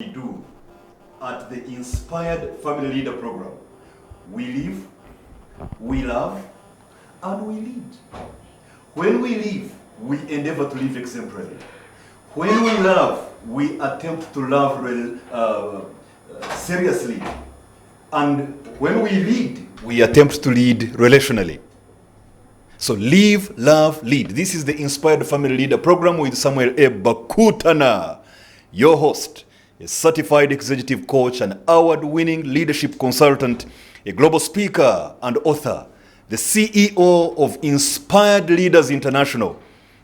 we do at the Inspired Family Leader Program. We live, we love, and we lead. When we live, we endeavor to live exemplarily. When we love, we attempt to love seriously. And when we lead, we attempt to lead relationally. So live, love, lead. This is the Inspired Family Leader Program with Samuel A. Bakutana, your host, a certified executive coach, an award-winning leadership consultant, a global speaker and author, the CEO of Inspired Leaders International,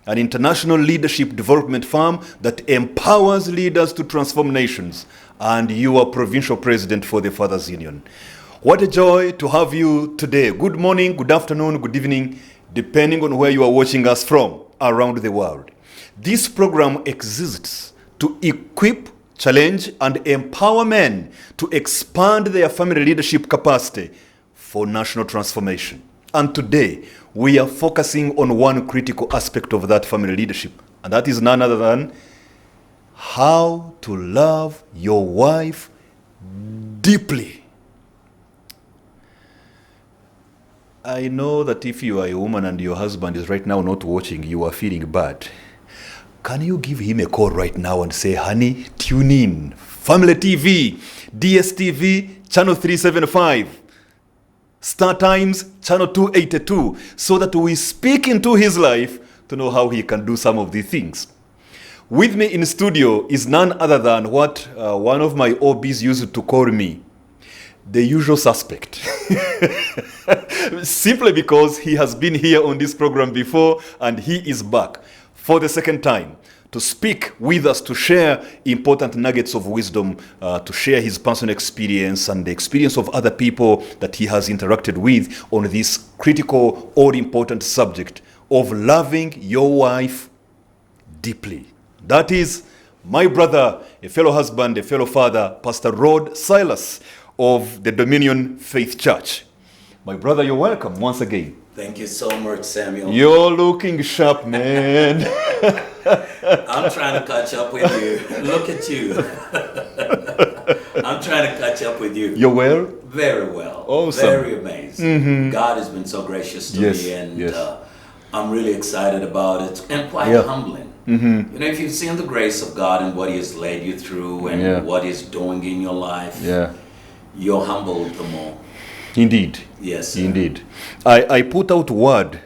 an international leadership development firm that empowers leaders to transform nations, and your provincial president for the Fathers Union. What a joy to have you today. Good morning, good afternoon, good evening, depending on where you are watching us from around the world. This program exists to equip, challenge, and empower men to expand their family leadership capacity for national transformation. And today, we are focusing on one critical aspect of that family leadership, and that is none other than how to love your wife deeply. I know that if you are a woman and your husband is right now not watching, you are feeling bad. Can you give him a call right now and say, honey, tune in, Family TV, DSTV, channel 375, Star Times, channel 282, so that we speak into his life to know how he can do some of these things. With me in studio is none other than what one of my OBs used to call me, the usual suspect. Simply because he has been here on this program before and he is back for the second time to speak with us, to share important nuggets of wisdom, to share his personal experience and the experience of other people that he has interacted with on this critical or important subject of loving your wife deeply. That is my brother, a fellow husband, a fellow father, Pastor Rod Cyrus of the Dominion Faith Church. My brother, you're welcome once again. Thank you so much, Samuel. You're looking sharp, man. I'm trying to catch up with you. Look at you. I'm trying to catch up with you. You're well? Very well. Awesome. Very amazing. Mm-hmm. God has been so gracious to Yes, me, and yes. I'm really excited about it and quite humbling. Mm-hmm. You know, if you've seen the grace of God and what He has led you through and what He's doing in your life, you're humbled the more. Indeed. Yes, sir. Indeed. I put out word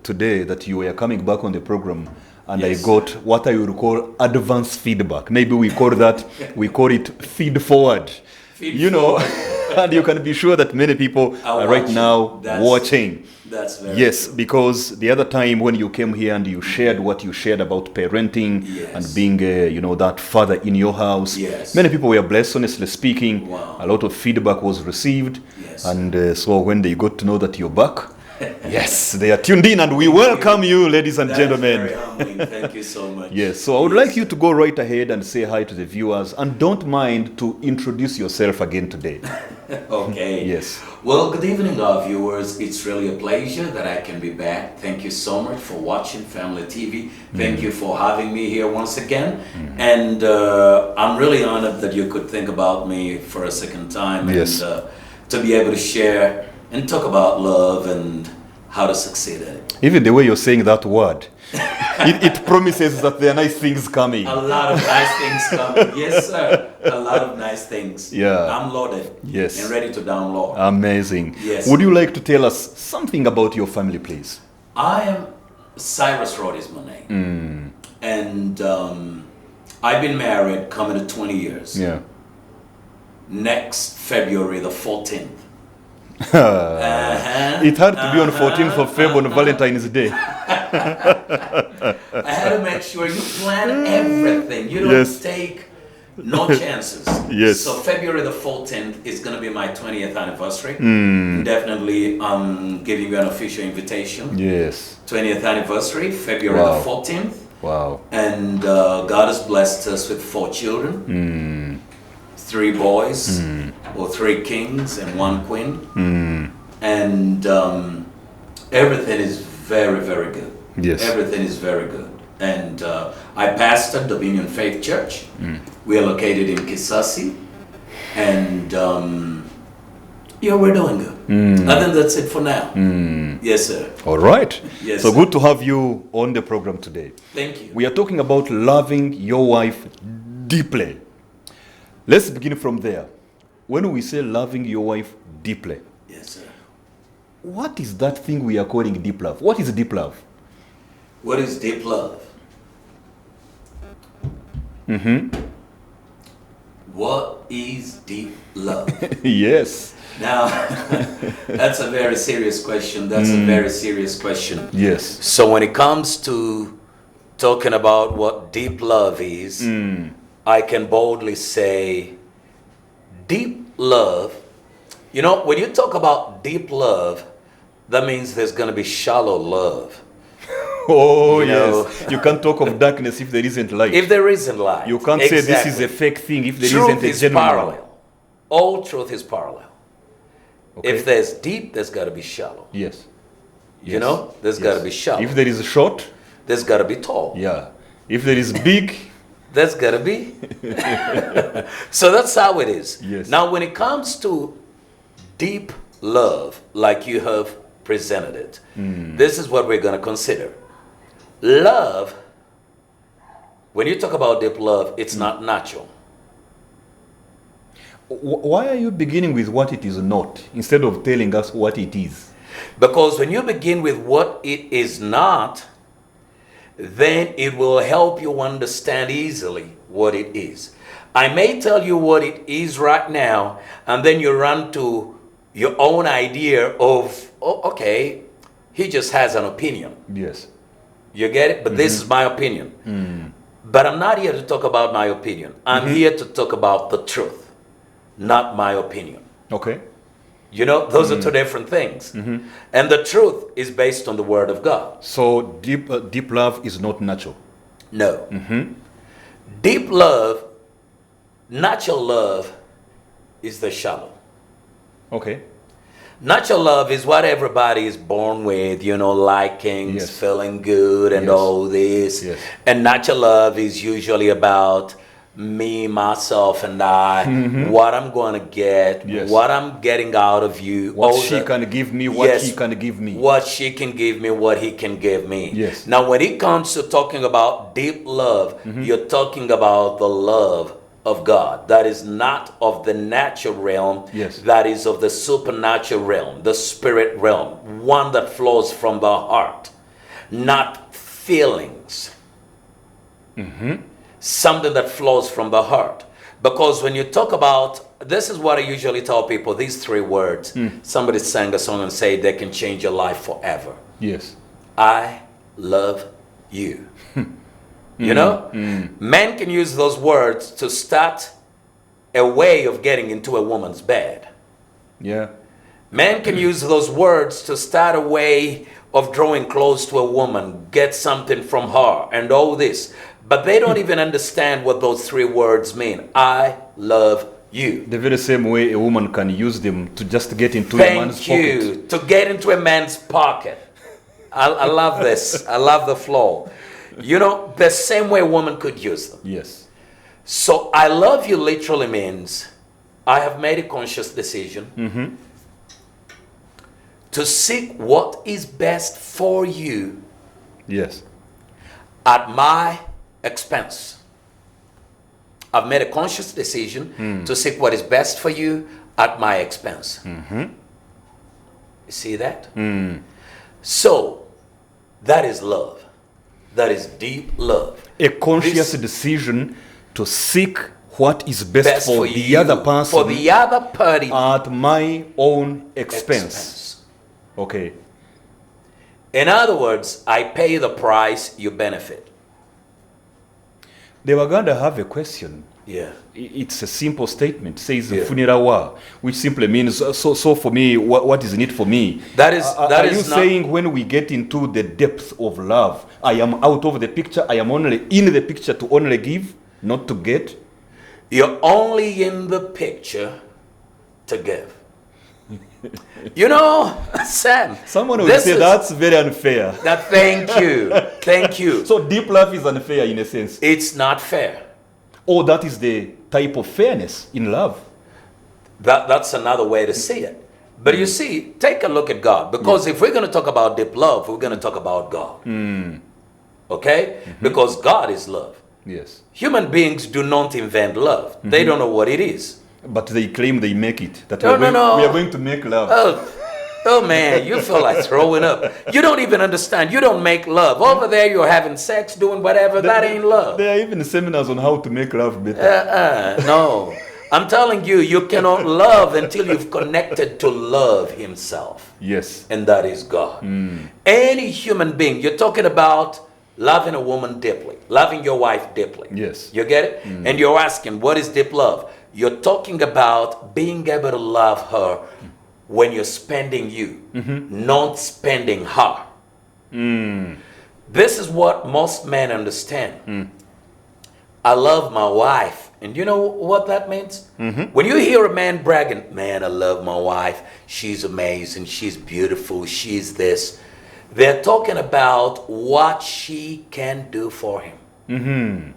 today that you were coming back on the program, and Yes, I got what I would call advance feedback. Maybe we call it feed forward. Feed know, forward. and you can be sure that many people are right watching. now watching. That's very Yes, true. because the other time when you came here and you shared what you shared about parenting and being, that father in your house, many people were blessed, honestly speaking. Wow. A lot of feedback was received. Yes. And so when they got to know that you're back, yes, they are tuned in, and we welcome you, ladies and gentlemen. Very humbling. Thank you so much. Yes, so I would like you to go right ahead and say hi to the viewers, and don't mind to introduce yourself again today. Okay. Yes. Well, good evening, our viewers. It's really a pleasure that I can be back. Thank you so much for watching Family TV. Thank you for having me here once again. And I'm really honored that you could think about me for a second time and to be able to share and talk about love and how to succeed at it. Even the way you're saying that word, it promises that there are nice things coming. A lot of nice things coming. Yes, sir. A lot of nice things. Yeah. I'm loaded. Yes. And ready to download. Amazing. Yes. Would you like to tell us something about your family, please? I am Cyrus Rod is my name. And I've been married coming to 20 years. Yeah. Next February the 14th. It had to be on 14th of February on Valentine's Day. I had to make sure you plan everything. You don't take no chances. Yes. So February the 14th is going to be my 20th anniversary. Definitely giving you an official invitation. Yes. 20th anniversary, February the 14th. Wow. And God has blessed us with 4 children. 3 boys, or 3 kings and 1 queen. And everything is very, very good. Yes. Everything is very good. And I pastor Dominion Faith Church. We are located in Kisasi. And yeah, we're doing good. I think that's it for now. Yes, sir. All right. Yes, So sir. good to have you on the program today. Thank you. We are talking about loving your wife deeply. Let's begin from there. When we say loving your wife deeply, Yes, sir. what is that thing we are calling deep love? What is deep love? What is deep love? What is deep love? Yes. Now, that's a very serious question. That's a very serious question. Yes. So when it comes to talking about what deep love is, I can boldly say deep love, you know, when you talk about deep love, that means there's going to be shallow love. Oh, You know. yes. You can't talk of darkness if there isn't light. If there isn't light. You can't say this is Exactly. a fake thing if there Truth isn't a is genuine one. parallel. All truth is parallel. Okay. If there's deep, there's got to be shallow. Yes. You Yes. know, there's Yes. got to be shallow. If there is short, There's got to be tall. yeah. If there is big, There's got to be. So that's how it is. Yes. Now, when it comes to deep love, like you have presented it, this is what we're going to consider. Love, when you talk about deep love, it's not natural. why are you beginning with what it is not instead of telling us what it is? Because when you begin with what it is not, then it will help you understand easily what it is. I may tell you what it is right now, and then you run to your own idea of, oh, okay, he just has an opinion. Yes. You get it? But this is my opinion. But I'm not here to talk about my opinion. I'm here to talk about the truth, not my opinion. Okay. You know, those are two different things. And the truth is based on the Word of God. So deep love is not natural. No. Deep love, natural love, is the shallow. Okay. Natural love is what everybody is born with, you know, liking, Yes. feeling good, and Yes. all this. Yes. And natural love is usually about me, myself, and I, what I'm going to get, Yes. what I'm getting out of you. What all she the- can give me, what Yes. he can give me. What she can give me, what he can give me. Yes. Now, when it comes to talking about deep love, you're talking about the love of God. That is not of the natural realm. Yes. That is of the supernatural realm, the spirit realm, one that flows from the heart, not feelings. Something that flows from the heart. Because when you talk about, this is what I usually tell people, these three words. Somebody sang a song and say they can change your life forever. Yes. I love you. You know? Men can use those words to start a way of getting into a woman's bed. Yeah. Men can use those words to start a way of drawing close to a woman, get something from her, and all this. But they don't even understand what those three words mean. I love you. The very same way a woman can use them to just get into a man's Thank pocket. you. To get into a man's pocket. I love this. I love the flow. You know, the same way a woman could use them. Yes. So I love you literally means I have made a conscious decision to seek what is best for you Yes. at my expense. I've made a conscious decision to seek what is best for you at my expense. You see that? So that is love. That is deep love. A conscious This- decision to seek what is best, Best for for the you, other person for the other party at my own expense. expense. Okay. In other words, I pay the price, you benefit. They were going to have a question. Yeah. It's a simple statement. Says Yeah. funirawa, which simply means so for me. What is in it for me? That is Are you not, saying when we get into the depth of love, I am out of the picture? I am only in the picture to only give, not to get. you're only in the picture to give. You know, Sam. Someone will say that's very unfair. Thank you. Thank you. So deep love is unfair in a sense. It's not fair. Oh, that is the type of fairness in love. That's another way to see it. But you see, take a look at God. Because if we're going to talk about deep love, we're going to talk about God. Okay? Because God is love. Yes. Human beings do not invent love. They don't know what it is. But they claim they make it. That No. we are going to make love. Oh man, you feel like throwing up. You don't even understand. You don't make love. Over there, you're having sex, doing whatever. That ain't love. There are even seminars on how to make love better. No. I'm telling you, you cannot love until you've connected to love himself. Yes. And that is God. Any human being, you're talking about loving a woman deeply, loving your wife deeply. Yes. You get it? And you're asking, what is deep love? You're talking about being able to love her when you're spending you, not spending her. This is what most men understand. I love my wife. And you know what that means? When you hear a man bragging, man, I love my wife. She's amazing. She's beautiful. She's this. They're talking about what she can do for him.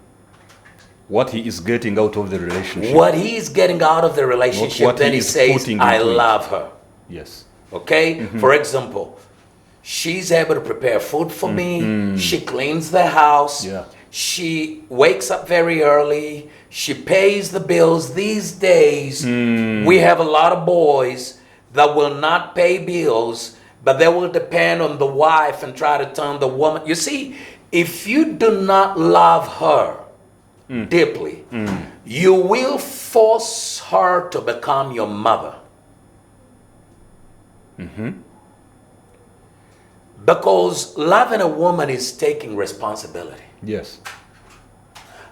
What he is getting out of the relationship. What he's getting out of the relationship, then he says, I love her. Yes. Okay? For example, she's able to prepare food for me. She cleans the house. Yeah. She wakes up very early. She pays the bills. These days, we have a lot of boys that will not pay bills, but they will depend on the wife and try to turn the woman. You see, if you do not love her deeply, you will force her to become your mother. Because loving a woman is taking responsibility. Yes.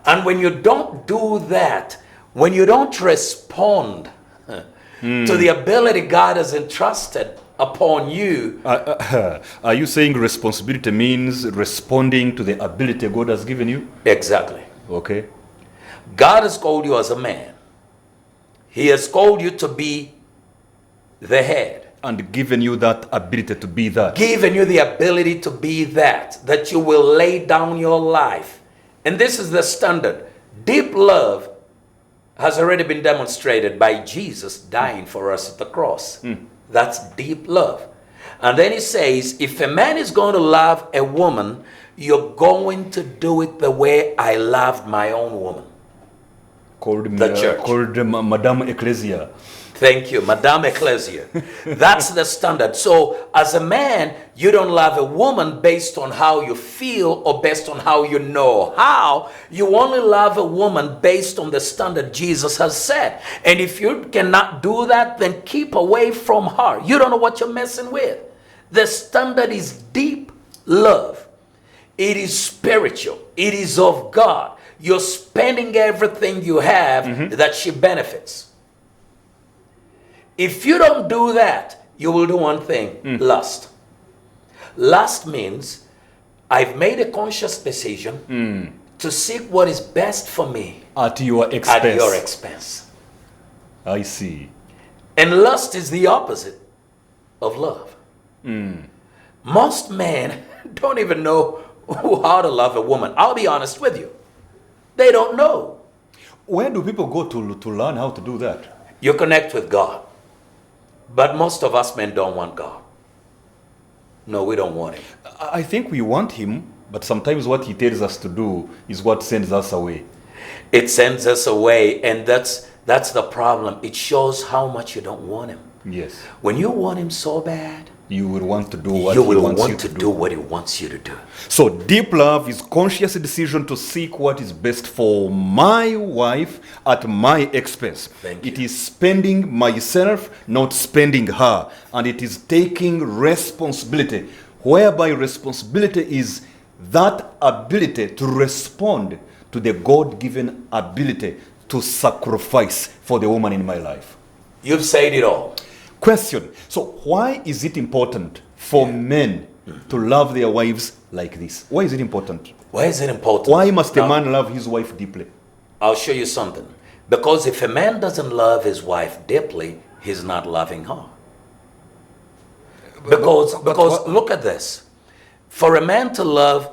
And when you don't do that, when you don't respond to the ability God has entrusted upon you. Are you saying responsibility means responding to the ability God has given you? Exactly. Okay. God has called you as a man. He has called you to be the head. And given you that ability to be that. Given you the ability to be that you will lay down your life. And this is the standard. Deep love has already been demonstrated by Jesus dying for us at the cross. That's deep love. And then he says, if a man is going to love a woman, you're going to do it the way I loved my own woman. Called Madame Ecclesia. Thank you, Madame Ecclesia. That's the standard. So as a man, you don't love a woman based on how you feel or based on how you know how. You only love a woman based on the standard Jesus has set. And if you cannot do that, then keep away from her. You don't know what you're messing with. The standard is deep love. It is spiritual. It is of God. You're spending everything you have that she benefits. If you don't do that, you will do one thing, lust. Lust means I've made a conscious decision to seek what is best for me. At your expense. At your expense. I see. And lust is the opposite of love. Most men don't even know how to love a woman. I'll be honest with you. They don't know. Where do people go to learn how to do that? You connect with God. But most of us men don't want God. No, we don't want him. I think we want him, but sometimes what he tells us to do is what sends us away. It sends us away, and that's the problem. It shows how much you don't want him. Yes. When you want him so bad, you will want to do what he wants you to do. What he wants you to do. So deep love is conscious decision to seek what is best for my wife at my expense. Thank you. It is spending myself, not spending her. And it is taking responsibility, whereby responsibility is that ability to respond to the God-given ability to sacrifice for the woman in my life. You've said it all. Question. So why is it important for men to love their wives like this? Why is it important? Why is it important? Why must a man love his wife deeply? I'll show you something. Because if a man doesn't love his wife deeply, he's not loving her. Because look at this. For a man to love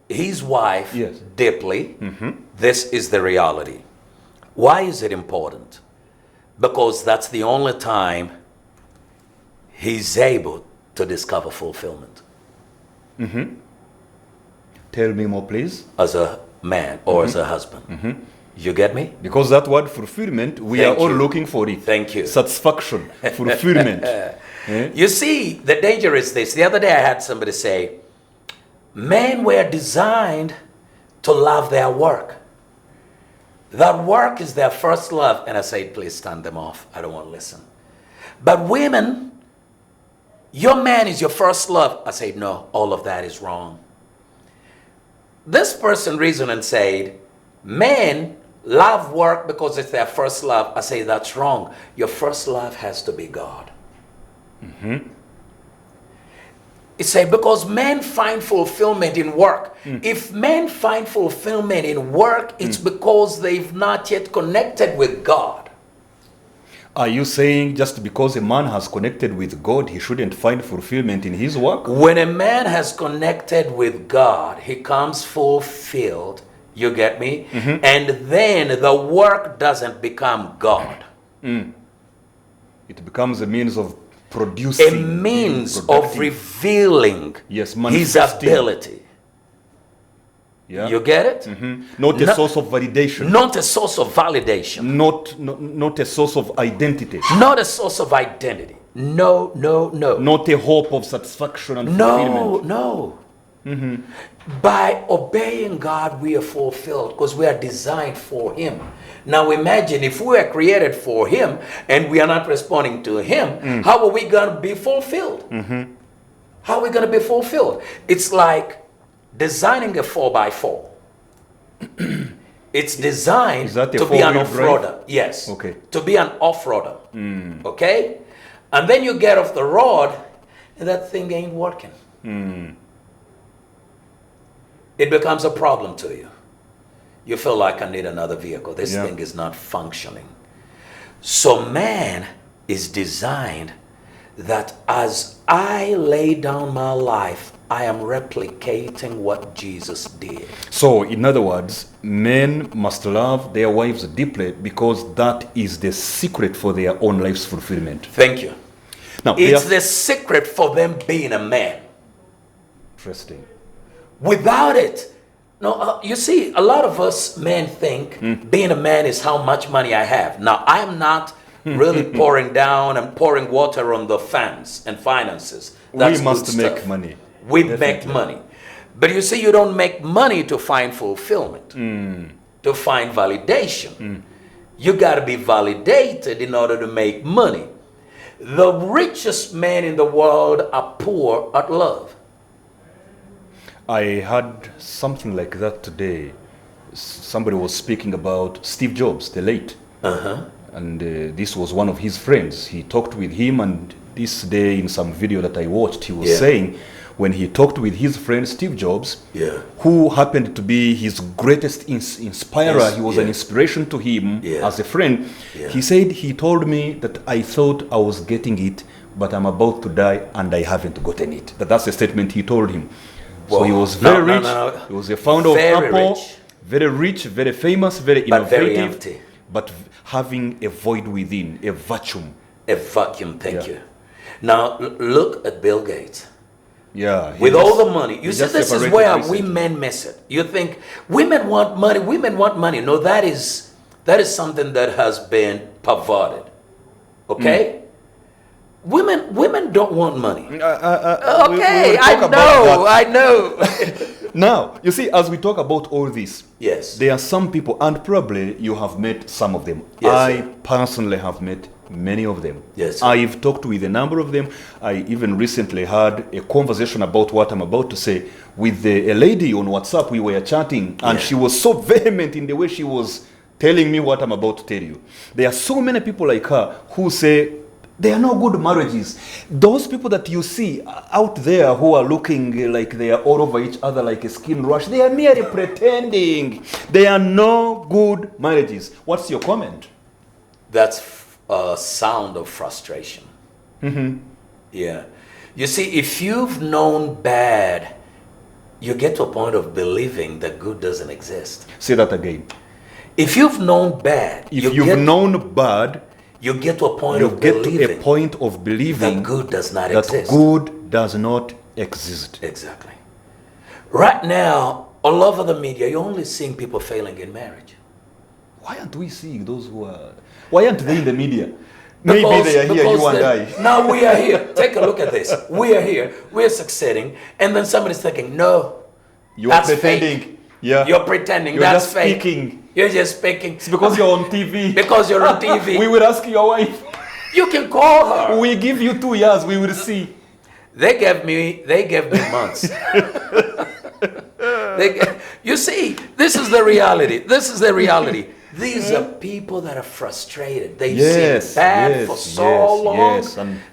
his wife Yes. deeply, this is the reality. Why is it important? Because that's the only time he's able to discover fulfillment Tell me more, please. as a man or as a husband. You get me? Because that word fulfillment, we Thank are all you. looking for it. Thank you. Satisfaction, fulfillment. You see, the danger is this. The other day I had somebody say, men were designed to love their work. That work is their first love. And I said, please stand them off. I don't want to listen. But women, your man is your first love. I said, no, all of that is wrong. This person reasoned and said, men love work because it's their first love. I say, that's wrong. Your first love has to be God. It said, because men find fulfillment in work. If men find fulfillment in work, it's because they've not yet connected with God. Are you saying just because a man has connected with God, he shouldn't find fulfillment in his work? When a man has connected with God, he comes fulfilled. You get me? And then the work doesn't become God. It becomes a means of A producing. means being of productive. revealing Yes, his manifesting. ability. Yeah. You get it? Not a No- source of validation. Not a source of validation. Not a source of identity. Not a source of identity. No, no, no. Not a hope of satisfaction and No, fulfillment. no. By obeying God, we are fulfilled because we are designed for Him. Now imagine if we are created for Him and we are not responding to Him, how are we going to be fulfilled? How are we going to be fulfilled? It's like designing a 4x4. It's designed Is that a to be an four-wheel drive? off-roader. Yes. Okay. To be an off-roader. Okay? And then you get off the road and that thing ain't working. It becomes a problem to you. You feel like I need another vehicle. This Yeah. thing is not functioning. So man is designed that as I lay down my life, I am replicating what Jesus did. So, in other words, men must love their wives deeply because that is the secret for their own life's fulfillment. Thank you. Now, It's there- the secret for them being a man. Interesting. Without it, no, you see, a lot of us men think being a man is how much money I have. Now, I'm not really pouring down and pouring water on the fans and finances. That's we must good make stuff. money. We Definitely. make money. But you see, you don't make money to find fulfillment, to find validation. You got to be validated in order to make money. The richest men in the world are poor at love. I had something like that today. Somebody was speaking about Steve Jobs, the late. And this was one of his friends. He talked with him, and this day in some video that I watched, he was Yeah. saying when he talked with his friend Steve Jobs, Yeah. who happened to be his greatest inspirer, Yes, he was yeah. an inspiration to him Yeah. as a friend. Yeah. He said he told me that I thought I was getting it, but I'm about to die and I haven't gotten it. That's a statement he told him. So he Whoa. was very No, rich. no. He was a founder of Very Apple. rich. Very rich, very famous, very But very innovative, empty. but having a void within, a vacuum. A vacuum, thank Yeah. you. Now, look at Bill Gates. Yeah. he With just- all the money. You he see, just this is separated where recently. we men miss it. You think women want money, women want money. No, that is something that has been perverted. Okay? Women don't want money. we Okay, will I talk about know, that. I know. Now, you see, as we talk about all this, Yes. there are some people, and probably you have met some of them. Yes, I sir. personally have met many of them. Yes, sir. I've talked with a number of them. I even recently had a conversation about what I'm about to say with a lady on WhatsApp. We were chatting, and Yeah. she was so vehement in the way she was telling me what I'm about to tell you. There are so many people like her who say, there are no good marriages. Those people that you see out there who are looking like they are all over each other like a skin rush, they are merely pretending. There are no good marriages. What's your comment? That's a sound of frustration. Yeah. You see, if you've known bad, you get to a point of believing that good doesn't exist. Say that again. If you've known bad, If you've known bad, you get to a point you of get believing to a point of believing that good does not that exist. good does not exist. Exactly. Right now, all over the media, you're only seeing people failing in marriage. Why aren't we seeing those who are... Why aren't they in the media? Maybe they are here, you and I. Now we are here. Take a look at this. We are here. We're succeeding. And then somebody's thinking, no, You're that's pretending. fake. Yeah. You're pretending. You're That's just fake. speaking. You're just speaking. It's because you're on TV. Because you're on TV. We will ask your wife. You can call her. We give you 2 years, we will see. They gave me months. You see, this is the reality. This is the reality. These are people that are frustrated. They've seen bad for so long,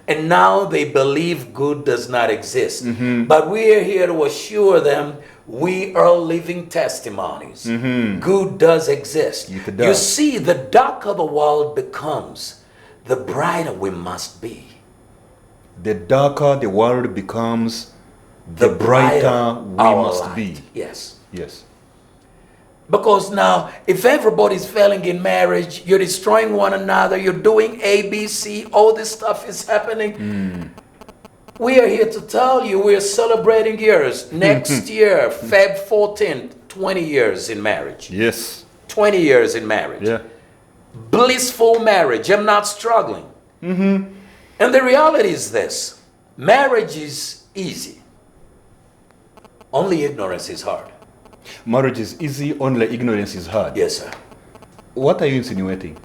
and now they believe good does not exist. But we are here to assure them we are living testimonies. Good does exist. You see, the darker the world becomes, the brighter we must be. The darker the world becomes, the brighter we must be. Yes. Yes. Because now, if everybody's failing in marriage, you're destroying one another, you're doing A, B, C, all this stuff is happening. We are here to tell you we're celebrating years. Next year, Feb 14th, 20 years in marriage. Yes. 20 years in marriage. Yeah. Blissful marriage. I'm not struggling. And the reality is this. Marriage is easy. Only ignorance is hard. Marriage is easy, only ignorance is hard. Yes, sir. What are you insinuating?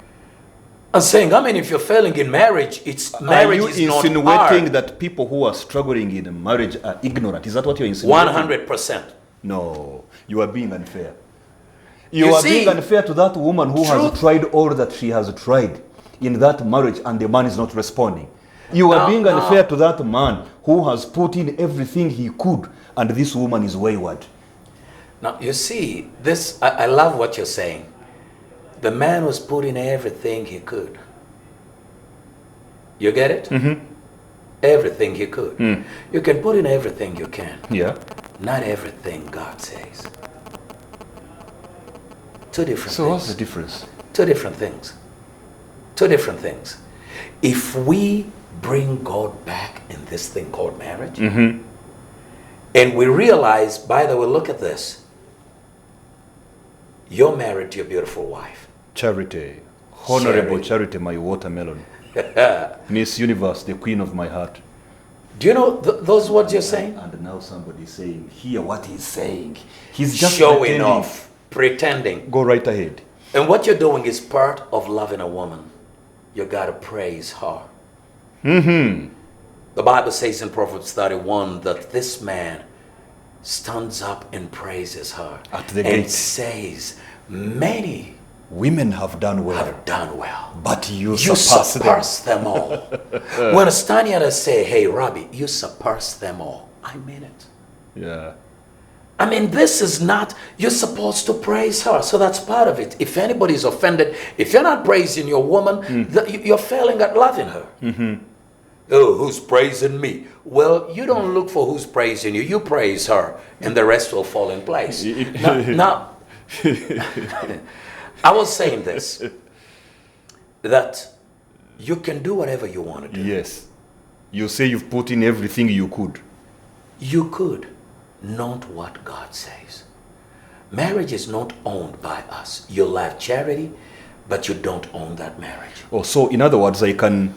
I'm saying, if you're failing in marriage, marriage is not hard. Are you insinuating that people who are struggling in marriage are ignorant? Is that what you're insinuating? 100%. No, you are being unfair. You are being unfair to that woman who has tried all that she has tried in that marriage and the man is not responding. You are being unfair to that man who has put in everything he could and this woman is wayward. Now, you see, this, I love what you're saying. The man was putting everything he could. You get it? Everything he could. You can put in everything you can. Yeah. Not everything God says. Two different things. So what's the difference? Two different things. Two different things. If we bring God back in this thing called marriage, and we realize, by the way, look at this. You're married to your beautiful wife. Charity. Honorable Charity, my watermelon. Miss Universe, the queen of my heart. Do you know those words you're saying? And now somebody's saying, hear what he's saying. He's just showing off, pretending. Go right ahead. And what you're doing is part of loving a woman. You got to praise her. The Bible says in Proverbs 31 that this man stands up and praises her at the and gate. Says, many women have done well. But you surpass them all. When I stand here and say, hey, Robbie, you surpass them all, I mean it. Yeah. This is not, you're supposed to praise her. So that's part of it. If anybody's offended, if you're not praising your woman, you're failing at loving her. Oh, who's praising me? Well, you don't look for who's praising you. You praise her, and the rest will fall in place. Now I was saying this, that you can do whatever you want to do. Yes. You say you've put in everything you could. You could, not what God says. Marriage is not owned by us. You'll have charity, but you don't own that marriage. Oh, so in other words, I can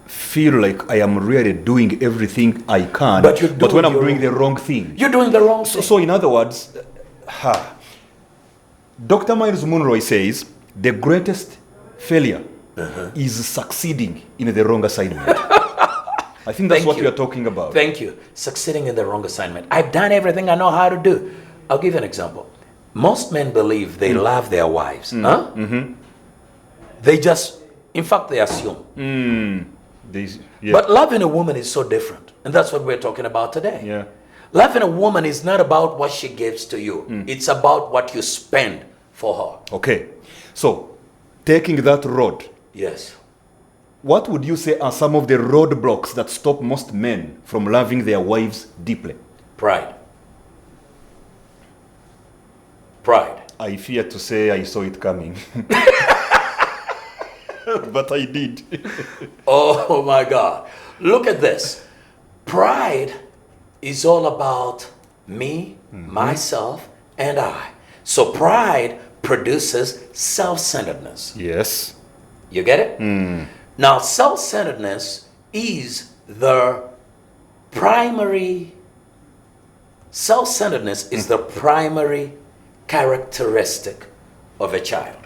feel like I am really doing everything I can, but when I'm doing the wrong thing. You're doing the wrong thing. So in other words, Dr. Miles Monroe says the greatest failure is succeeding in the wrong assignment. I think that's what we are talking about. Thank you. Succeeding in the wrong assignment. I've done everything I know how to do. I'll give you an example. Most men believe they love their wives. They just, in fact, they assume. But loving a woman is so different. And that's what we're talking about today. Yeah. Loving a woman is not about what she gives to you. It's about what you spend for her. Okay. So, taking that road. Yes. what would you say are some of the roadblocks that stop most men from loving their wives deeply? Pride. Pride. I fear to say I saw it coming. But I did. Oh my God. Look at this. Pride is all about me, myself, and I. So pride produces self-centeredness. Yes. You get it? Now, self-centeredness is the primary characteristic of a child.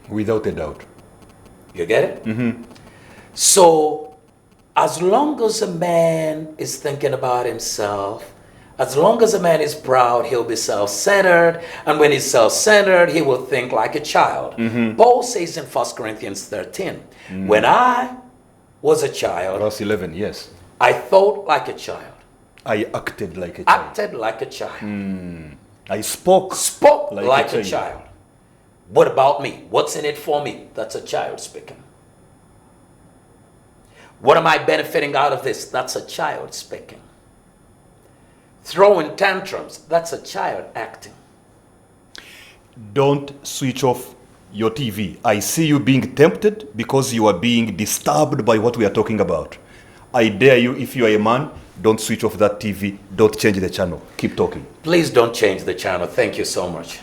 Without a doubt. You get it? So, as long as a man is thinking about himself, as long as a man is proud, he'll be self-centered. And when he's self-centered, he will think like a child. Paul says in 1 Corinthians 13, when I was a child, Verse 11, yes. I thought like a child. I acted like a child. Acted like a child. I spoke Like a child. What about me? What's in it for me? That's a child speaking. What am I benefiting out of this? That's a child speaking. Throwing tantrums, that's a child acting. Don't switch off your TV. I see you being tempted because you are being disturbed by what we are talking about. I dare you, if you are a man, don't switch off that TV. Don't change the channel. Keep talking. Please don't change the channel. Thank you so much.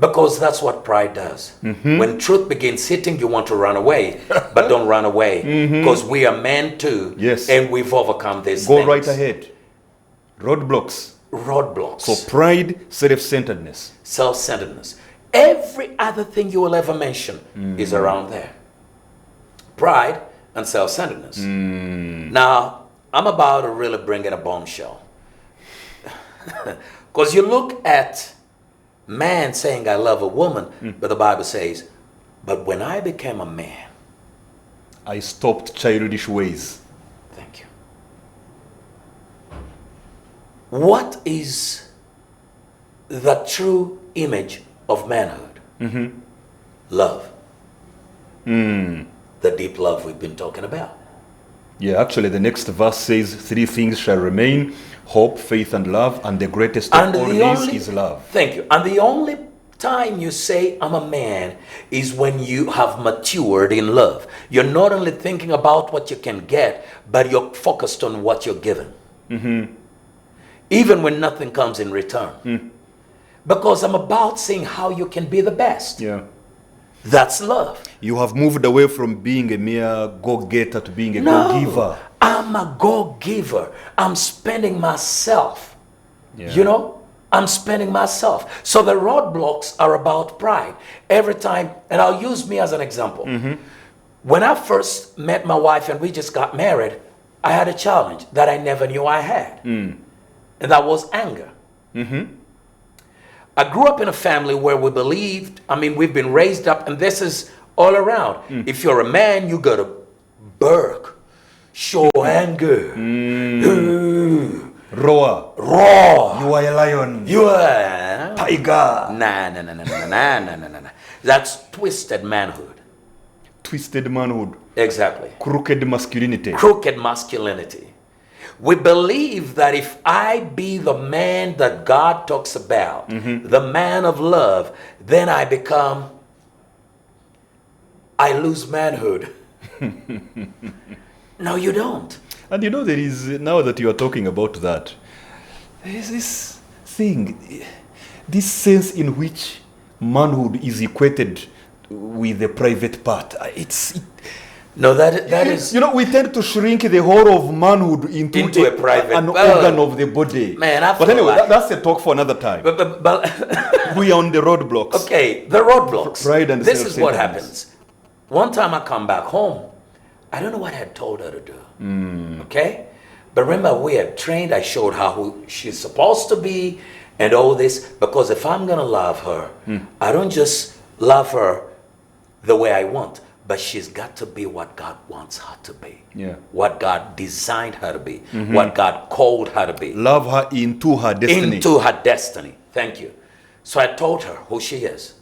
Because that's what pride does. When truth begins hitting, you want to run away. But don't run away. Because we are men too. Yes. And we've overcome this. Go right ahead. Roadblocks. Roadblocks. So pride, self-centeredness. Self-centeredness. Every other thing you will ever mention is around there. Pride and self-centeredness. Now, I'm about to really bring in a bombshell. Because you look at man saying, I love a woman, but the Bible says, but when I became a man, I stopped childish ways. thank you. What is the true image of manhood? Love. The deep love we've been talking about. Yeah, actually, the next verse says, 3 things shall remain: hope, faith, and love. And the greatest of all these is love. Thank you. And the only time you say, I'm a man, is when you have matured in love. You're not only thinking about what you can get, but you're focused on what you're given. Even when nothing comes in return. Because I'm about seeing how you can be the best. Yeah. That's love. You have moved away from being a mere go-getter to being a go-giver. I'm a go-giver. I'm spending myself. Yeah. You know, I'm spending myself. So the roadblocks are about pride. Every time, and I'll use me as an example. When I first met my wife and we just got married, I had a challenge that I never knew I had. And that was anger. I grew up in a family where we believed, we've been raised up, and this is all around. If you're a man, you go to bark, show anger. Roar. Roar. You are a lion. You are Tiger. Nah. That's twisted manhood. Twisted manhood. Exactly. Crooked masculinity. Crooked masculinity. We believe that if I be the man that God talks about, the man of love, then I lose manhood. No, you don't. And you know, there is, now that you are talking about that, there is this thing, this sense in which manhood is equated with the private part. No, that is... You know, we tend to shrink the whole of manhood into a private an organ of the body. Man, I but feel anyway, like... that's a talk for another time. But we are on the roadblocks. Okay, the roadblocks. Pride and this is what self-centeredness. happens. One time I come back home, I don't know what I had told her to do. Okay? But remember, we had trained, I showed her who she's supposed to be and all this. Because if I'm going to love her, I don't just love her the way I want. But she's got to be what God wants her to be. Yeah. What God designed her to be. What God called her to be. Love her into her destiny. Into her destiny. Thank you. So I told her who she is.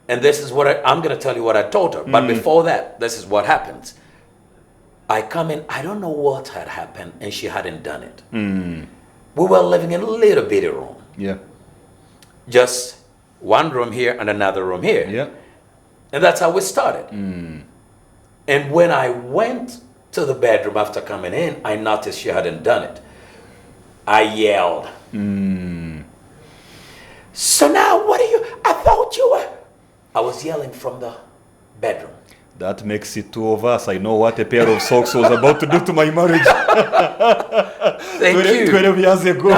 And this is what I'm going to tell you what I told her. But before that, this is what happens. I come in, I don't know what had happened, and she hadn't done it. We were living in a little bitty room. Yeah. Just one room here and another room here. Yeah. And that's how we started. And when I went to the bedroom after coming in, I noticed she hadn't done it. I yelled. So now what are you? I thought you were. I was yelling from the bedroom. That makes it two of us. I know what a pair of socks was about to do to my marriage. Thank you. 12 years ago.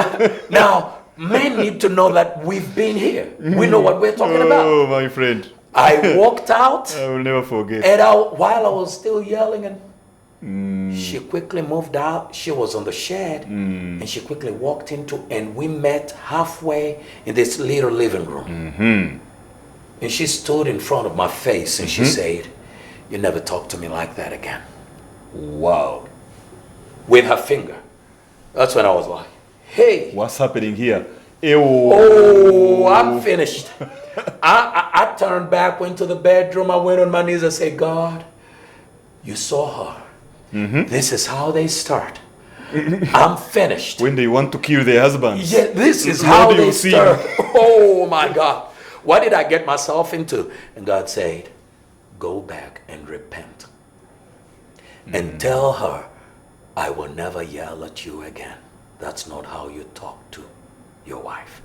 Now, men need to know that we've been here. We know what we're talking about. Oh, my friend. I walked out. I will never forget. And while I was still yelling, and she quickly moved out. She was on the shed, and she quickly walked into, and we met halfway in this little living room. And she stood in front of my face, and she said, "You never talk to me like that again." Wow. With her finger. That's when I was like, hey. What's happening here? Oh, I'm finished. I turned back, went to the bedroom. I went on my knees and said, God, you saw her. This is how they start. I'm finished. When they want to kill their husbands. Yeah, this is What how do they you see? start. Oh my God. What did I get myself into? And God said, go back and repent. And tell her, I will never yell at you again. That's not how you talk to your wife.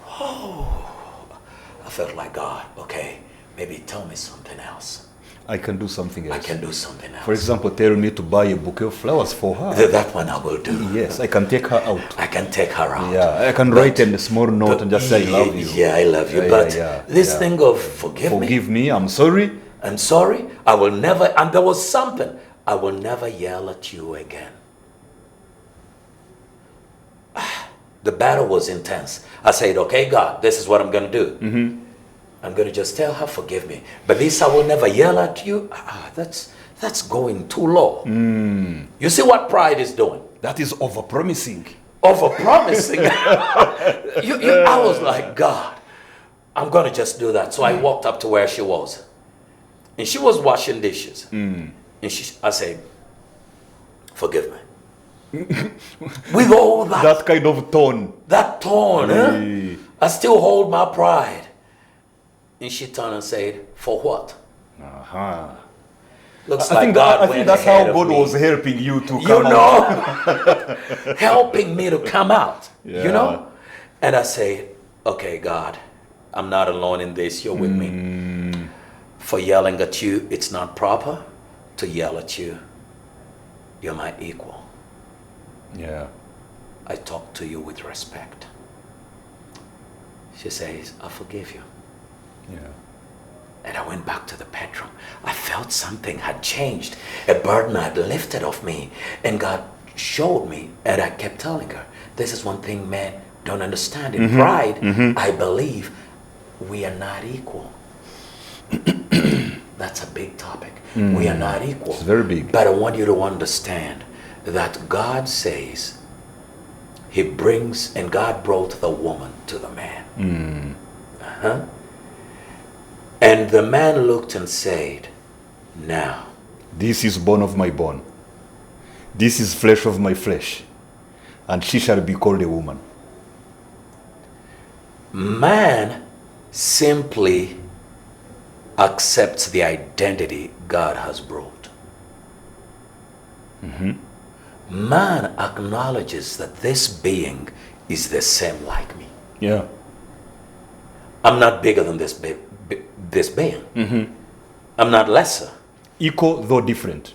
Oh, I felt like, God, okay, maybe tell me something else. I can do something else. I can do something else. For example, tell me to buy a bouquet of flowers for her. That one I will do. Yes, I can take her out. I can take her out. Yeah, I can write in a small note and just say, I love you. Yeah, I love you. But this thing of forgive me, I'm sorry. I'm sorry. I will never, and there was something, I will never yell at you again. The battle was intense. I said, okay, God, this is what I'm going to do. I'm going to just tell her, forgive me. But this, I will never yell at you. That's going too low. You see what pride is doing? That is overpromising. Overpromising. I was like, God, I'm going to just do that. So I walked up to where she was. And she was washing dishes. And I said, forgive me. With all that. That kind of tone. That tone, huh? I still hold my pride. And she turned and said, for what? Looks like God I think that's how God was helping you to come out. Helping me to come out, you know? And I say, okay, God, I'm not alone in this. You're with me. For yelling at you, it's not proper to yell at you. You're my equal. Yeah. I talk to you with respect. She says, I forgive you. Yeah. And I went back to the bedroom. I felt something had changed. A burden had lifted off me. And God showed me, and I kept telling her, this is one thing men don't understand. In pride, I believe we are not equal. That's a big topic. We are not equal. It's very big. But I want you to understand that God says he brings, and God brought the woman to the man. And the man looked and said, now, this is bone of my bone. This is flesh of my flesh. And she shall be called a woman. Man simply accepts the identity God has brought. Man acknowledges that this being is the same like me. Yeah. I'm not bigger than this being. I'm not lesser. Equal though different.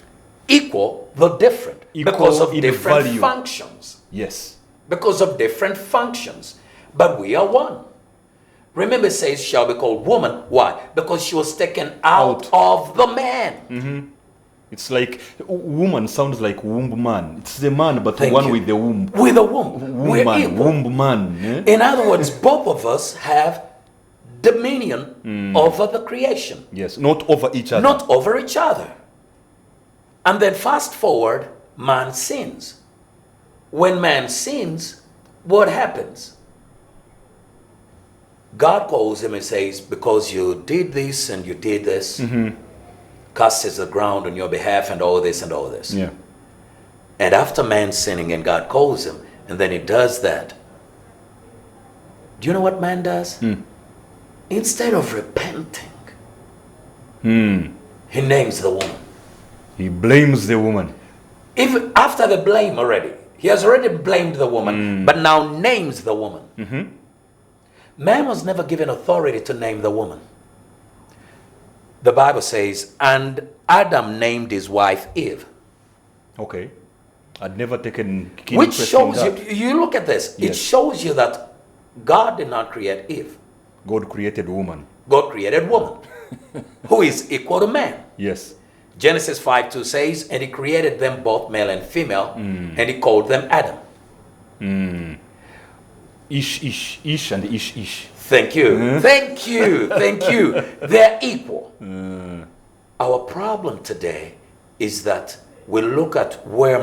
Equal though different. Equal because of in different value. functions. Yes. Because of different functions. But we are one. Remember, it says shall be called woman. Why? Because she was taken out of the man. It's like, woman sounds like womb man. It's the man, but Thank one you. with the womb. With a womb. We're Woman, equal. womb man. Eh? In other words, both of us have dominion over the creation. Yes, not over each other. Not over each other. And then fast forward, man sins. When man sins, what happens? God calls him and says, because you did this and you did this, curses the ground on your behalf and all this and all this. Yeah. And after man sinning and God calls him, and then he does that, do you know what man does? Instead of repenting, he names the woman. He blames the woman. Even after the blame already, he has already blamed the woman, but now names the woman. Man was never given authority to name the woman. The Bible says, and Adam named his wife Eve. Okay. I'd never taken keen Which interest shows in that. you look at this, it Yes. shows you that God did not create Eve. God created woman. God created woman, who is equal to man. Yes. Genesis 5:2 says, and he created them both male and female, and he called them Adam. Ish, and ish. Thank you. Thank you. Thank you. They're equal. Our problem today is that we look at where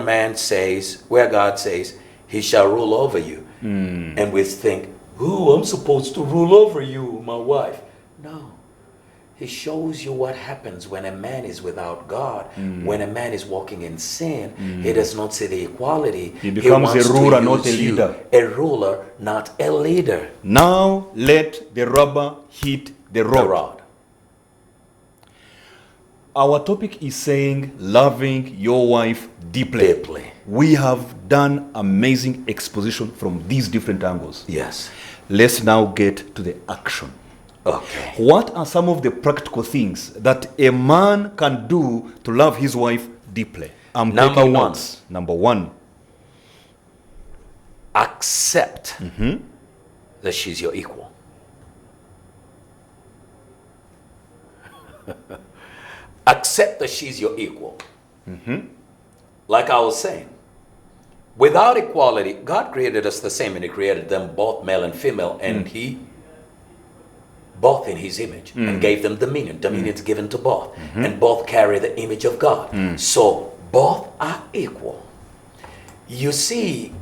God says, he shall rule over you. And we think, oh, I'm supposed to rule over you, my wife. No. He shows you what happens when a man is without God. When a man is walking in sin, he does not see the equality. He becomes wants a to ruler, not a use you. leader. A ruler, not a leader. Now let the rubber hit the The road. rod. Our topic is saying loving your wife deeply. Deeply. We have done amazing exposition from these different angles. Yes. Let's now get to the action. Okay. What are some of the practical things that a man can do to love his wife deeply? I'm Number taking one. notes. Number one. Accept that she's your equal. Accept that she's your equal. Like I was saying, without equality, God created us the same, and he created them both male and female, and he both in his image and gave them dominion. Dominion is given to both, and both carry the image of God. So both are equal. You see,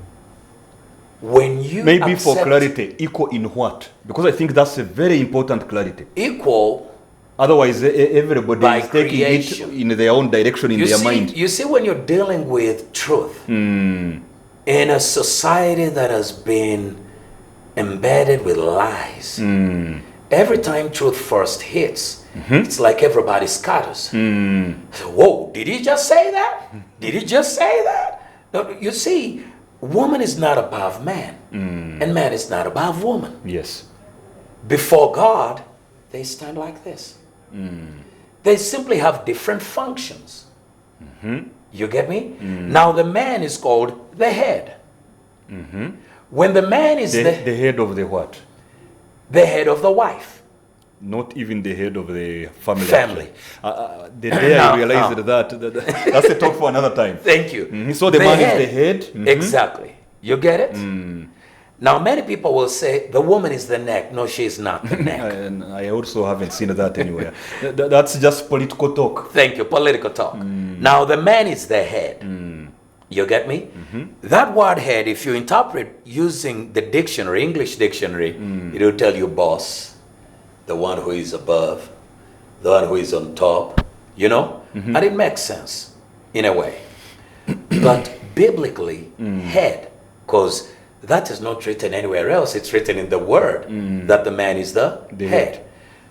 when you Maybe for accept clarity, equal in what? Because I think that's a very important clarity. equal Otherwise, everybody by is taking creation. it in their own direction, in their mind. You see, when you're dealing with truth in a society that has been embedded with lies, every time truth first hits, it's like everybody scatters. Whoa, did he just say that? Did he just say that? No, you see, woman is not above man, and man is not above woman. Yes. Before God, they stand like this. They simply have different functions. You get me? Now the man is called the head. When the man is The head of the what? the head of the wife. Not even the head of the family. Family. The day I realized that's a talk for another time. Thank you. So the man is the head. Exactly. You get it? Now many people will say the woman is the neck. No, she is not the neck. And I also haven't seen that anywhere. That's just political talk. Thank you. Political talk. Now the man is the head. You get me? That word head, if you interpret using the dictionary, English dictionary, it will tell you boss, the one who is above, the one who is on top, you know? And it makes sense in a way. But biblically, head, because that is not written anywhere else. It's written in the word that the man is the head.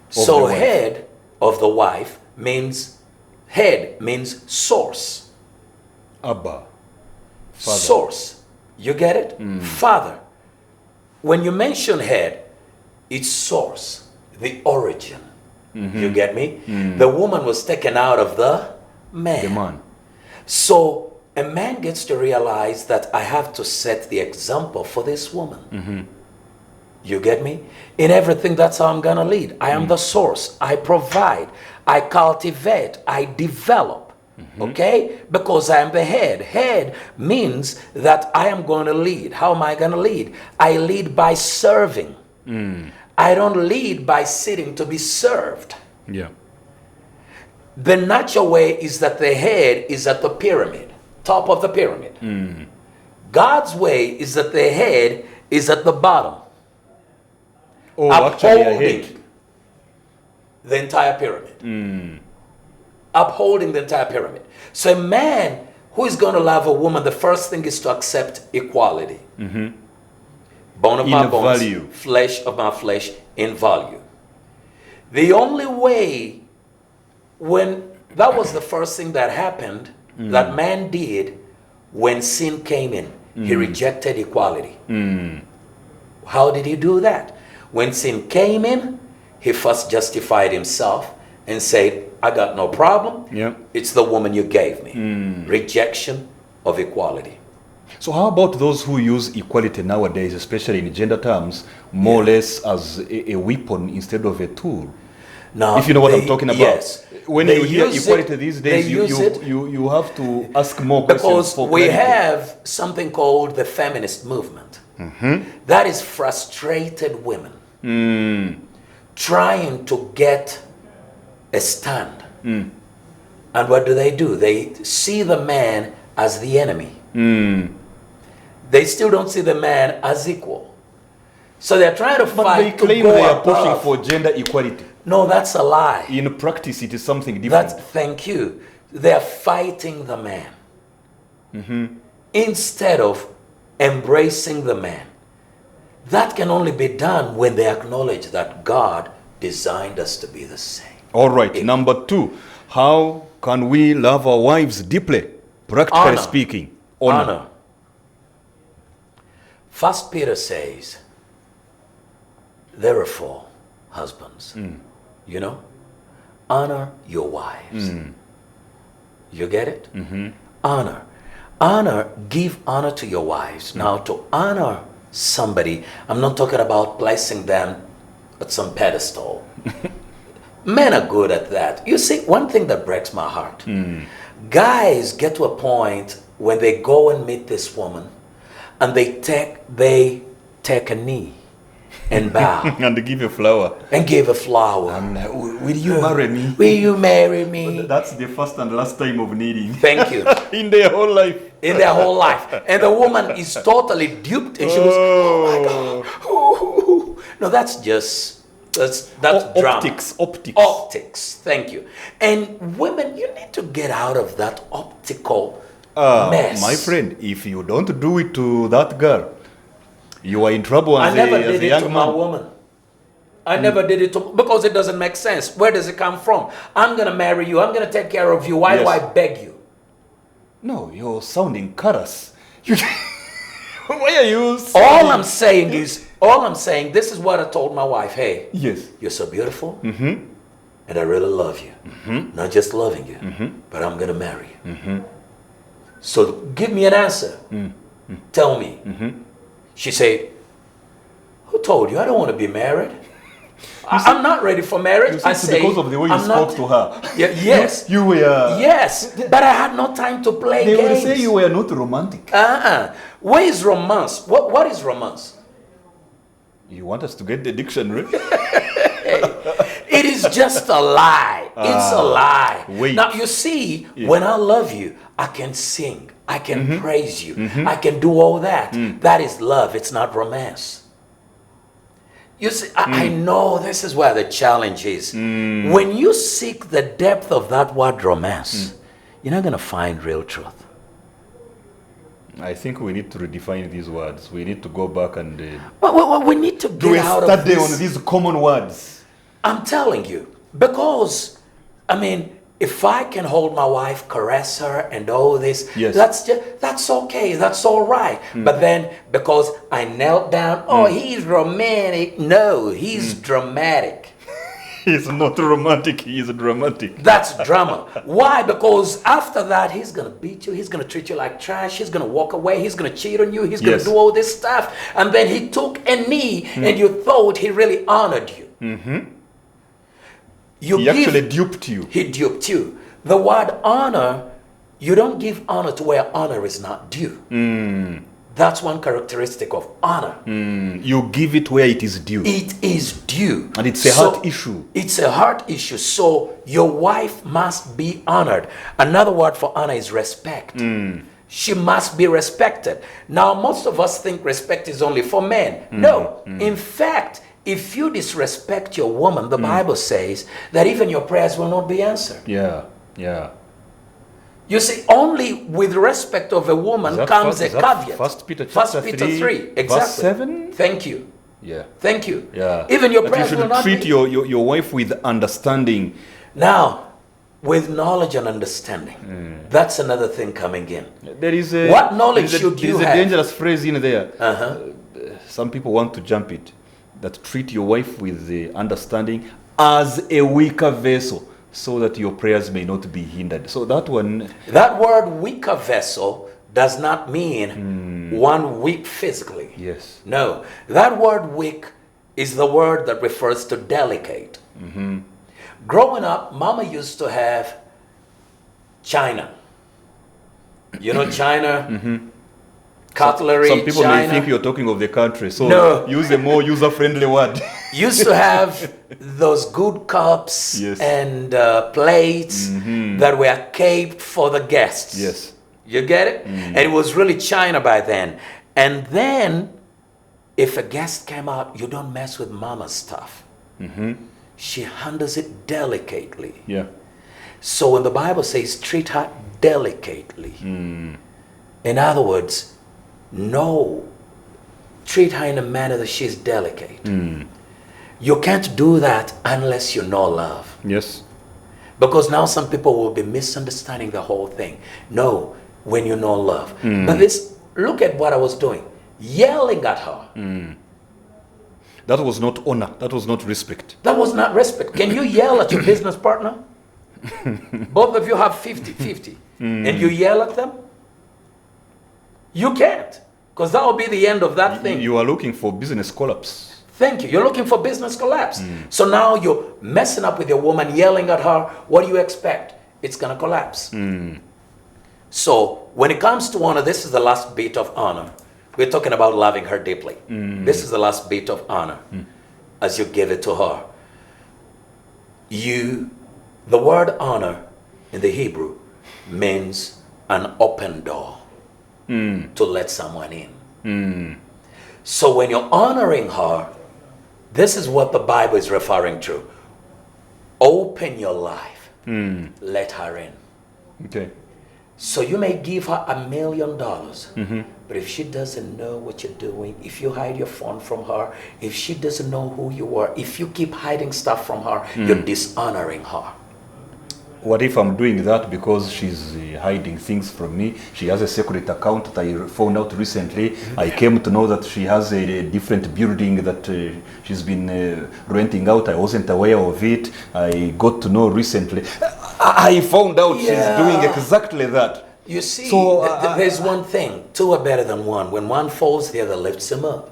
So head of the wife means source. Abba. Father. Source. You get it? Father. When you mention head, it's source, the origin. You get me? The woman was taken out of the man. The man. So a man gets to realize that I have to set the example for this woman. You get me? In everything, that's how I'm going to lead. I am the source. I provide. I cultivate. I develop. Okay? Because I am the head. Head means that I am going to lead. How am I going to lead? I lead by serving. I don't lead by sitting to be served. Yeah. The natural way is that the head is at the pyramid, top of the pyramid. God's way is that the head is at the bottom. Oh, actually ahead. upholding the entire pyramid. Upholding the entire pyramid. So a man who is going to love a woman, the first thing is to accept equality. Bone of my In bones, value. flesh of my flesh, in value. The only way, when that was the first thing that happened, that man did when sin came in, he rejected equality. How did he do that? When sin came in, he first justified himself and said, I got no problem. It's the woman you gave me. Rejection of equality. So how about those who use equality nowadays, especially in gender terms, more or less as a weapon instead of a tool? Now, if you know what I'm talking about. Yes. When you hear equality these days, you have to ask more questions. Because we have something called the feminist movement. That is frustrated women trying to get a stand. And what do? They see the man as the enemy. They still don't see the man as equal. So they're trying to But fight they claim to go they are above. pushing for gender equality. No, that's a lie. In practice, it is something different. Thank you. They're fighting the man instead of embracing the man. That can only be done when they acknowledge that God designed us to be the same. All right. Number 2, how can we love our wives deeply, practically Honor. speaking? Honor. First Peter says, therefore, husbands, you know, honor your wives. You get it? Honor. Honor, give honor to your wives. Now, to honor somebody, I'm not talking about placing them at some pedestal. Men are good at that. You see, one thing that breaks my heart, guys get to a point when they go and meet this woman and they take a knee and bow. And give a flower. And give a flower. And will you marry me? Will you marry me? That's the first and last time of needing. Thank you. In their whole life. In their whole life. And the woman is totally duped and she goes, oh my God. Ooh. No, that's just, that's drama. Optics. Thank you. And women, you need to get out of that optical mess. My friend, if you don't do it to that girl, you are in trouble I as never a did it young to man. my woman. I never did it to, because it doesn't make sense. Where does it come from? I'm going to marry you. I'm going to take care of you. Why do I beg you? No, you're sounding callous. Why are you All I'm saying, this is what I told my wife. Hey, yes, you're so beautiful, and I really love you. Not just loving you, but I'm going to marry you. So give me an answer. Tell me. She said, who told you? I don't want to be married. I'm not ready for marriage. I say, because of the way you spoke to her. Yes. You were. Yes, but I had no time to play games. They will say you were not romantic. Where is romance? What is romance? You want us to get the dictionary? It is just a lie. It's a lie. Wait. Now, you see, when I love you, I can sing. I can praise you. I can do all that. That is love. It's not romance. You see, I know this is where the challenge is. When you seek the depth of that word romance, you're not going to find real truth. I think we need to redefine these words. We need to go back and we need to do get a out of study this. on these common words. I'm telling you, because, I mean, if I can hold my wife, caress her, and all this, that's okay, that's all right. But then, because I knelt down, he's romantic. No, he's dramatic. He's not romantic, he is dramatic. That's drama. Why? Because after that, he's going to beat you. He's going to treat you like trash. He's going to walk away. He's going to cheat on you. He's going to do all this stuff. And then he took a knee and you thought he really honored you. He actually duped you. He duped you. The word honor, you don't give honor to where honor is not due. That's one characteristic of honor. You give it where it is due. It is due. And it's a heart issue. It's a heart issue. So your wife must be honored. Another word for honor is respect. She must be respected. Now, most of us think respect is only for men. No. In fact, if you disrespect your woman, the Bible says that even your prayers will not be answered. Yeah. Yeah. You see, only with respect of a woman comes a caveat. First Peter First Peter 3, exactly. Verse 7? Thank you. Yeah. Thank you. Yeah. Even your That prayers you will should not treat be. your wife with understanding. Now, with knowledge and understanding, that's another thing coming in. There is a What knowledge should you There is a have? dangerous phrase in there. Uh-huh. Some people want to jump it. That treat your wife with the understanding as a weaker vessel, so that your prayers may not be hindered. So that one. That word weaker vessel does not mean one weak physically. Yes. No, that word weak is the word that refers to delicate. Growing up, Mama used to have china. You know china? Cutlery, Some people china. may think you're talking of the country, so No. use a more user-friendly word. Used to have those good cups Yes. and plates that were kept for the guests. Yes. You get it? And it was really china by then. And then, if a guest came out, you don't mess with Mama's stuff. She handles it delicately. Yeah. So when the Bible says treat her delicately, in other words, treat her in a manner that she's delicate. You can't do that unless you know love. Yes. Because now some people will be misunderstanding the whole thing. No, when you know love. But look at what I was doing. Yelling at her. That was not honor. That was not respect. That was not respect. Can you yell at your business partner? Both of you have 50-50. And you yell at them? You can't. Because that will be the end of that thing. You are looking for business collapse. Thank you. You're looking for business collapse. So now you're messing up with your woman, yelling at her. What do you expect? It's going to collapse. So when it comes to honor, this is the last bit of honor. We're talking about loving her deeply. This is the last bit of honor as you give it to her. The word honor in the Hebrew means an open door to let someone in. So when you're honoring her, this is what the Bible is referring to. Open your life. Let her in. Okay. So you may give her $1 million, but if she doesn't know what you're doing, if you hide your phone from her, if she doesn't know who you are, if you keep hiding stuff from her, you're dishonoring her. What if I'm doing that because she's hiding things from me? She has a secret account that I found out recently. I came to know that she has a different building that she's been renting out. I wasn't aware of it. I got to know recently. I found out she's doing exactly that. You see, So, there's one thing. Two are better than one. When one falls, the other lifts him up.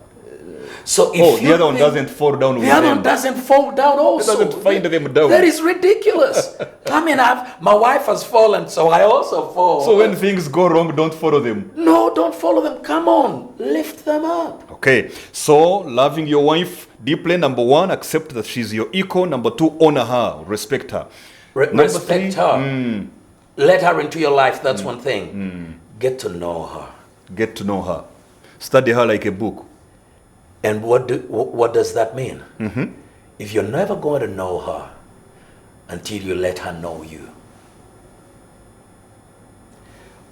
So if the other one doesn't fall down with the other them. one doesn't fall down also. It doesn't find them down. That is ridiculous. I mean, my wife has fallen, so I also fall. So when things go wrong, don't follow them. No, don't follow them. Come on, lift them up. Okay, so loving your wife deeply, number one, accept that she's your equal. Number two, honor her, respect her. Respect her. Let her into your life. That's one thing. Get to know her. Get to know her. Study her like a book. And what does that mean? If you're never going to know her until you let her know you,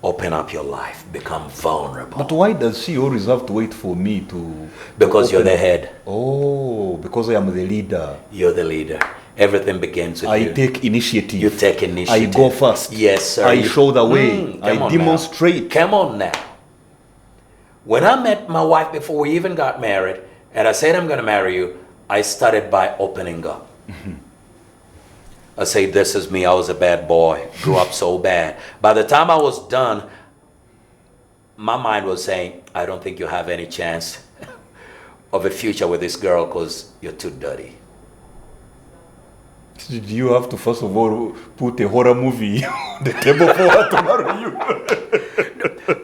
open up your life, become vulnerable. But why does she always have to wait for me to... Because you're the head. Oh, because I am the leader. You're the leader. Everything begins with you. I take initiative. You take initiative. I go first. Yes, sir. I show the way. I demonstrate. Come on now. When I met my wife before we even got married, and I said I'm going to marry you, I started by opening up. I said, this is me. I was a bad boy. Grew up so bad. By the time I was done, my mind was saying, I don't think you have any chance of a future with this girl because you're too dirty. Did you have to first of all put a horror movie on the table for her to marry you?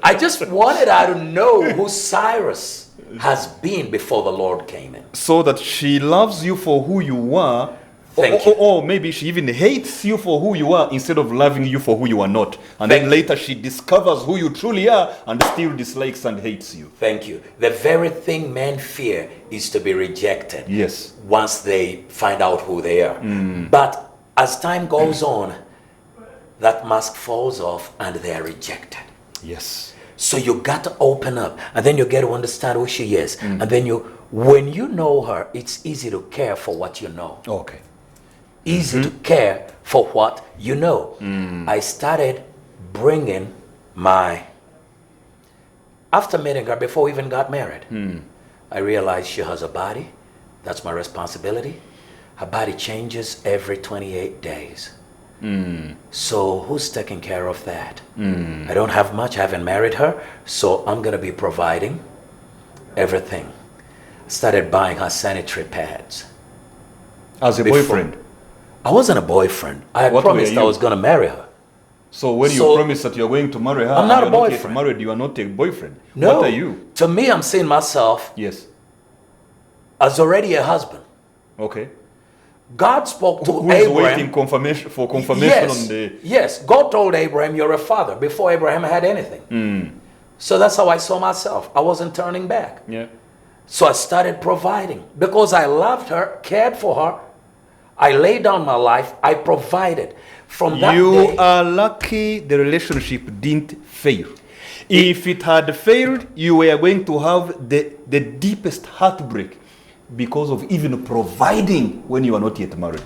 I just wanted her to know who Cyrus has been before the Lord came in. So that she loves you for who you are Thank you. Or maybe she even hates you for who you are instead of loving you for who you are not. And then later she discovers who you truly are and still dislikes and hates you. Thank you. The very thing men fear is to be rejected. Yes. Once they find out who they are. But as time goes on, that mask falls off and they are rejected. Yes. So you got to open up, and then you get to understand who she is. And then when you know her, it's easy to care for what you know. Okay. Easy to care for what you know. I started bringing after meeting her, before we even got married, I realized she has a body. That's my responsibility. Her body changes every 28 days. So who's taking care of that? I don't have much. I haven't married her, so I'm going to be providing everything. I started buying her sanitary pads. As a boyfriend? I wasn't a boyfriend. I had promised I was going to marry her. So when you promise that you're going to marry her, I'm not a boyfriend. Not yet married, you are not a boyfriend. No. What are you? To me, I'm seeing myself as already a husband. Okay. God spoke to Who Abraham. Who is waiting confirmation on the... Yes, God told Abraham, you're a father, before Abraham had anything. So that's how I saw myself. I wasn't turning back. Yeah. So I started providing. Because I loved her, cared for her, I laid down my life, I provided. From that day, are lucky the relationship didn't fail. If it had failed, you were going to have the deepest heartbreak because of even providing when you are not yet married.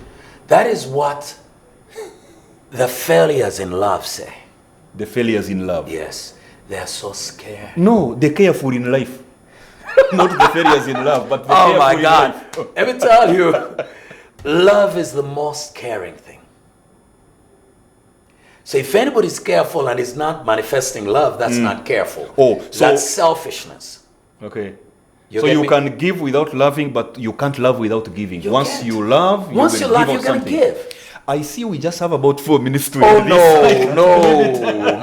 That is what the failures in love say. The failures in love? Yes. They are so scared. No, the careful in life. Not the failures in love, but the careful my God. in life. Let me tell you, love is the most caring thing. So if anybody's careful and is not manifesting love, that's not careful. That's selfishness. Okay. So you can give without loving, but you can't love without giving. Once you love, you're going to give. I see we just have about 4 minutes to end this. No.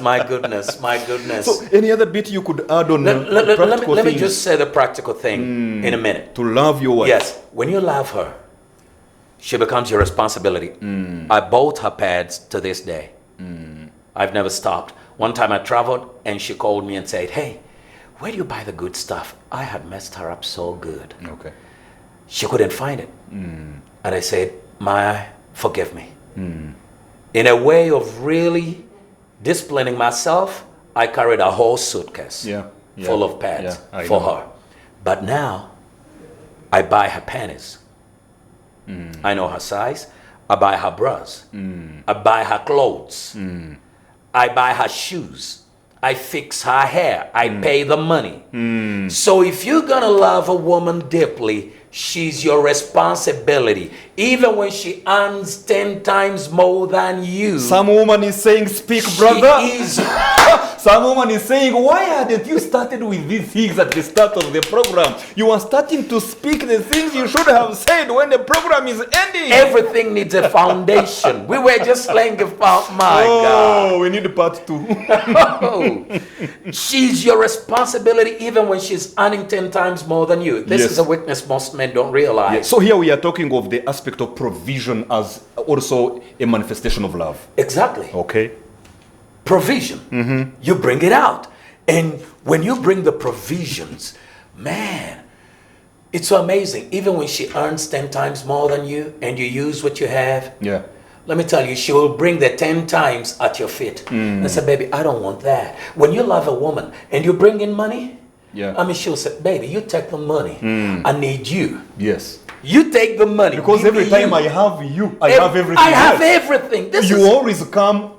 My goodness. So any other bit you could add on practical Let me just say the practical thing in a minute. To love your wife. Yes. When you love her, she becomes your responsibility. I bought her pads to this day. I've never stopped. One time I traveled and she called me and said, hey, where do you buy the good stuff? I had messed her up so good. Okay. She couldn't find it. And I said, Maya, forgive me. In a way of really disciplining myself, I carried a whole suitcase full of pads for her. But now, I buy her panties. I know her size. I buy her bras. I buy her clothes. I buy her shoes. I fix her hair. I pay the money. So if you're gonna love a woman deeply, she's your responsibility. Even when she earns 10 times more than you. Some woman is saying, speak, brother. Some woman is saying, why hadn't you started with these things at the start of the program? You are starting to speak the things you should have said when the program is ending. Everything needs a foundation. We were just laying a foundation. My God. Oh, we need part 2. She's your responsibility even when she's earning 10 times more than you. This is a weakness most men don't realize. Yeah. So here we are talking of the aspect of provision as also a manifestation of love. Exactly. Okay. Provision. You bring it out. And when you bring the provisions, man, it's so amazing. Even when she earns 10 times more than you and you use what you have, let me tell you, she will bring the 10 times at your feet. And say, baby, I don't want that. When you love a woman and you bring in money, I mean, she'll say, baby, you take the money. I need you. Yes. You take the money. Because every time I have you, I have everything. I have everything. You always come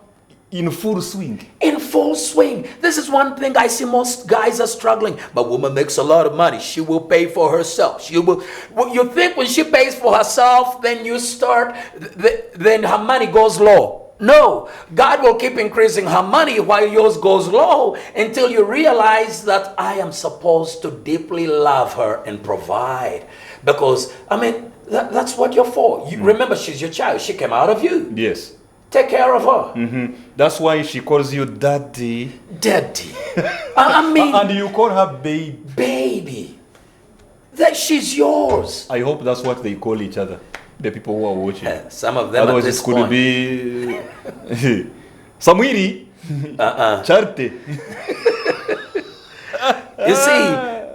in full swing. In full swing. This is one thing I see most guys are struggling. But woman makes a lot of money. She will pay for herself. She will. You think when she pays for herself, then you start, then her money goes low. No, God will keep increasing her money while yours goes low until you realize that I am supposed to deeply love her and provide. Because, I mean, that's what you're for. You remember, she's your child. She came out of you. Yes. Take care of her. That's why she calls you daddy. Daddy. I mean. And you call her baby. Baby. That she's yours. I hope that's what they call each other. the people who are watching. Some of them Otherwise, at this it could point. be Samwiri, Charte. You see,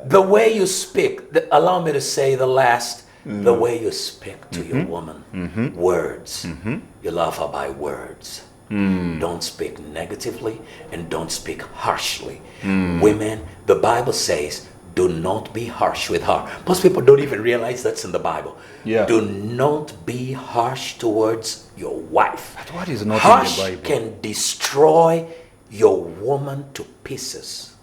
the way you speak, allow me to say the last, the way you speak to your woman, words. You love her by words. Don't speak negatively and don't speak harshly. Women, the Bible says, do not be harsh with her. Most people don't even realize that's in the Bible. Yeah. Do not be harsh towards your wife. But what is not Harsh in the Bible? can destroy your woman to pieces.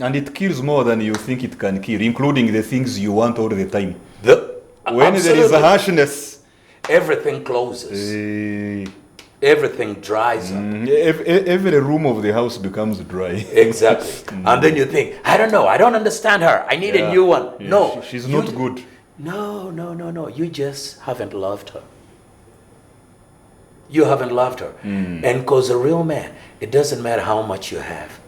And it kills more than you think it can kill, including the things you want all the time. When there is Absolutely. a harshness, Everything closes. Everything dries up. every room of the house becomes dry. Exactly. And then you think, I don't know, I don't understand her. I need a new one. Yeah, No. she's not good. No. You just haven't loved her. You haven't loved her. And because a real man, it doesn't matter how much you have.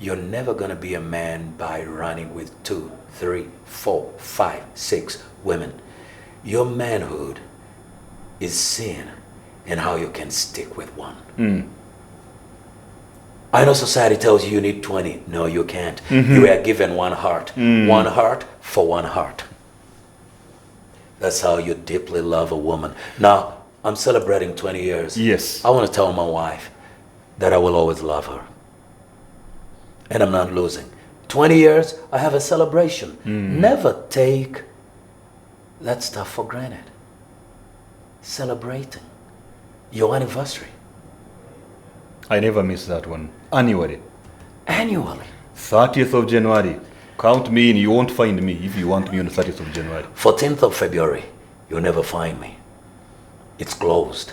You're never going to be a man by running with 2, 3, 4, 5, 6 women. Your manhood is seen in how you can stick with one. I know society tells you need 20. No, you can't. You are given one heart. One heart for one heart. That's how you deeply love a woman. Now, I'm celebrating 20 years. Yes. I want to tell my wife that I will always love her. And I'm not losing. 20 years, I have a celebration. Never take that stuff for granted. Celebrating your anniversary. I never miss that one. Annually. 30th of January. Count me in. You won't find me if you want me on the 30th of January. 14th of February, you'll never find me. It's closed.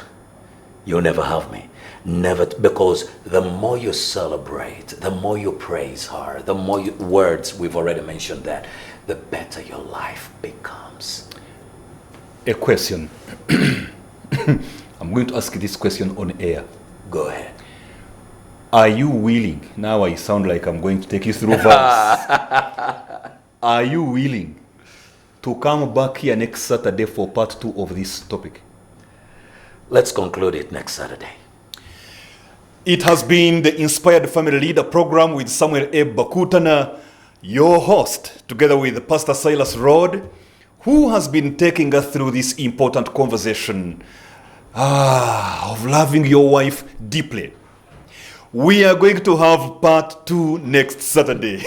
You'll never have me. Never, because the more you celebrate, the more you praise her, the more words, we've already mentioned that, the better your life becomes. A question. I'm going to ask this question on air. Go ahead. Are you willing? Now I sound like I'm going to take you through vows. Are you willing to come back here next Saturday for part 2 of this topic? Let's conclude it next Saturday. It has been the Inspired Family Leader program with Samuel A. Bakutana, your host, together with Pastor Cyrus Rod, who has been taking us through this important conversation of loving your wife deeply. We are going to have part 2 next Saturday.